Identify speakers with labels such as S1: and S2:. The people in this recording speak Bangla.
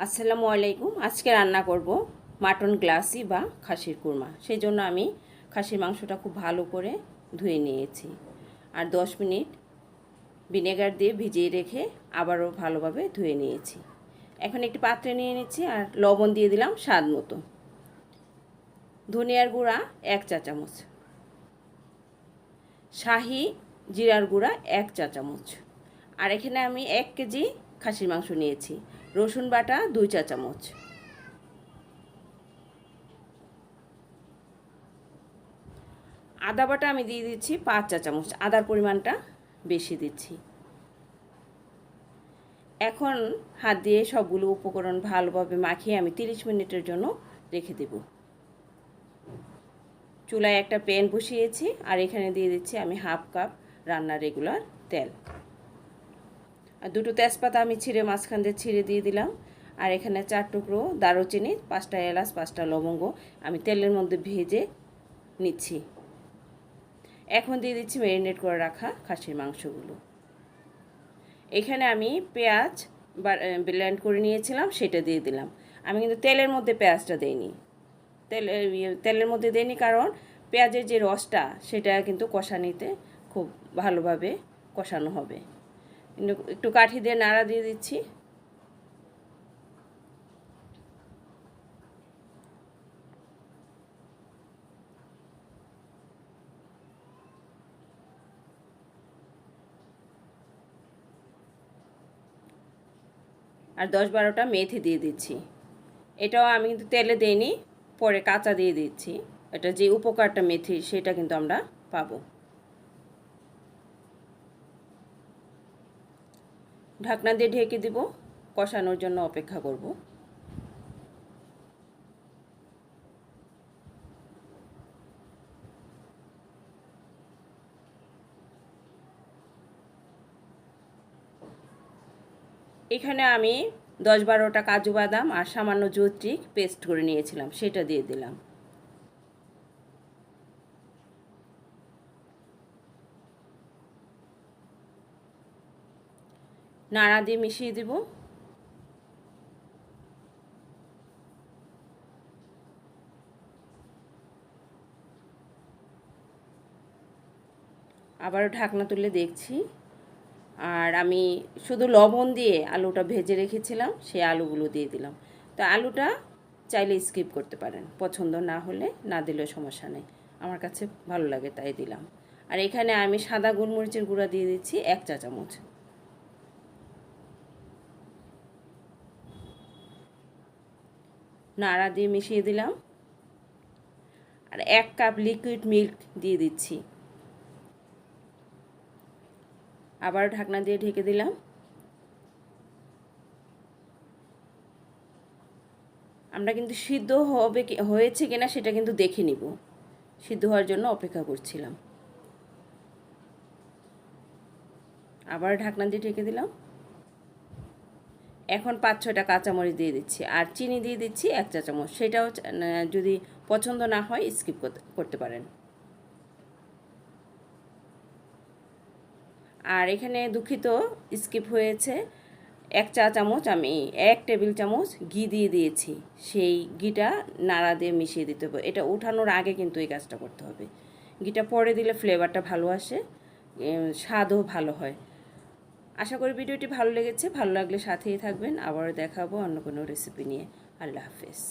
S1: আসসালামু আলাইকুম। আজকে রান্না করব মাটন গ্লাসি বা খাসির কুরমা। সেই জন্য আমি খাসির মাংসটা খুব ভালো করে ধুয়ে নিয়েছি আর 10 মিনিট ভিনেগার দিয়ে ভিজিয়ে রেখে আবারও ভালোভাবে ধুয়ে নিয়েছি। এখন একটি পাত্রে নিয়ে নিচ্ছি আর লবণ দিয়ে দিলাম স্বাদ মতো। ধনিয়ার গুঁড়া 1 চা চামচ, শাহি জিরার গুঁড়া 1 চা চামচ, আর এখানে আমি 1 কেজি খাসির মাংস নিয়েছি। রসুন বাটা 2 চা চামচ, আদা বাটা আমি দিয়ে দিচ্ছি 5 চা চামচ, আদার পরিমাণটা বেশি দিচ্ছি। এখন হাত দিয়ে সবগুলো উপকরণ ভালোভাবে মাখিয়ে আমি 30 মিনিটের জন্য রেখে দেব। চুলায় একটা প্যান বসিয়েছি আর এখানে দিয়ে দিচ্ছি আমি হাফ কাপ রান্নার রেগুলার তেল, আর দুটো তেজপাতা আমি ছিঁড়ে মাঝখান দিয়ে ছিঁড়ে দিয়ে দিলাম। আর এখানে 4 টুকরো দারুচিনি, 5টা এলাচ, 5টা লবঙ্গ আমি তেলের মধ্যে ভেজে নিচ্ছি। এখন দিয়ে দিচ্ছি ম্যারিনেট করে রাখা খাসির মাংসগুলো। এখানে আমি পেঁয়াজ ব্লেন্ড করে নিয়েছিলাম, সেটা দিয়ে দিলাম। আমি কিন্তু তেলের মধ্যে পেঁয়াজটা দিইনি, তেলের মধ্যে দিইনি কারণ পেঁয়াজের যে রসটা সেটা কিন্তু কষানিতে খুব ভালোভাবে কষানো হবে। একটু কাঠি দিয়ে নাড়া দিয়ে দিচ্ছি। আর 10-12টা মেথি দিয়ে দিচ্ছি। এটাও আমি কিন্তু তেলে দেইনি, পরে কাঁচা দিয়ে দিচ্ছি। এটা যে উপকারটা মেথি সেটা কিন্তু আমরা পাবো। ঢাকনা দিয়ে ঢেকে দিব, কষানোর জন্য অপেক্ষা করব। এখানে আমি 10-12টা কাজু বাদাম আর সামান্য জৈত্রিক পেস্ট করে নিয়েছিলাম, সেটা দিয়ে দিলাম। নাড়া দিয়ে মিশিয়ে দেব। আবারও ঢাকনা তুলে দেখছি। আর আমি শুধু লবণ দিয়ে আলুটা ভেজে রেখেছিলাম, সেই আলুগুলো দিয়ে দিলাম। তো আলুটা চাইলে স্কিপ করতে পারেন, পছন্দ না হলে না দিলেও সমস্যা নেই, আমার কাছে ভালো লাগে তাই দিলাম। আর এখানে আমি সাদা গোলমরিচের গুঁড়া দিয়ে দিচ্ছি 1 চা চামচ। নাড়া দিয়ে মিশিয়ে দিলাম। আর 1 কাপ লিকুইড মিল্ক দিয়ে দিচ্ছি। আবার ঢাকনা দিয়ে ঢেকে দিলাম। আমরা কিন্তু সিদ্ধ হয়েছে কিনা সেটা কিন্তু দেখে নিব, সিদ্ধ হওয়ার জন্য অপেক্ষা করছিলাম। আবার ঢাকনা দিয়ে ঢেকে দিলাম। এখন 5-6টা কাঁচামরিচ দিয়ে দিচ্ছি আর চিনি দিয়ে দিচ্ছি 1 চা চামচ। সেটাও যদি পছন্দ না হয় স্কিপ করতে পারেন। আর এখানে দুঃখিত, স্কিপ হয়েছে, 1 চা চামচ আমি 1 টেবিল চামচ ঘি দিয়ে দিয়েছি। সেই ঘিটা নাড়া দিয়ে মিশিয়ে দিতে হবে। এটা উঠানোর আগে কিন্তু এই কাজটা করতে হবে। ঘিটা পরে দিলে ফ্লেভারটা ভালো আসে, স্বাদও ভালো হয়। আশা করি ভিডিওটি ভালো লেগেছে। ভালো লাগলে সাথেই থাকবেন। আবারও দেখাবো অন্য কোনো রেসিপি নিয়ে। আল্লাহ হাফেজ।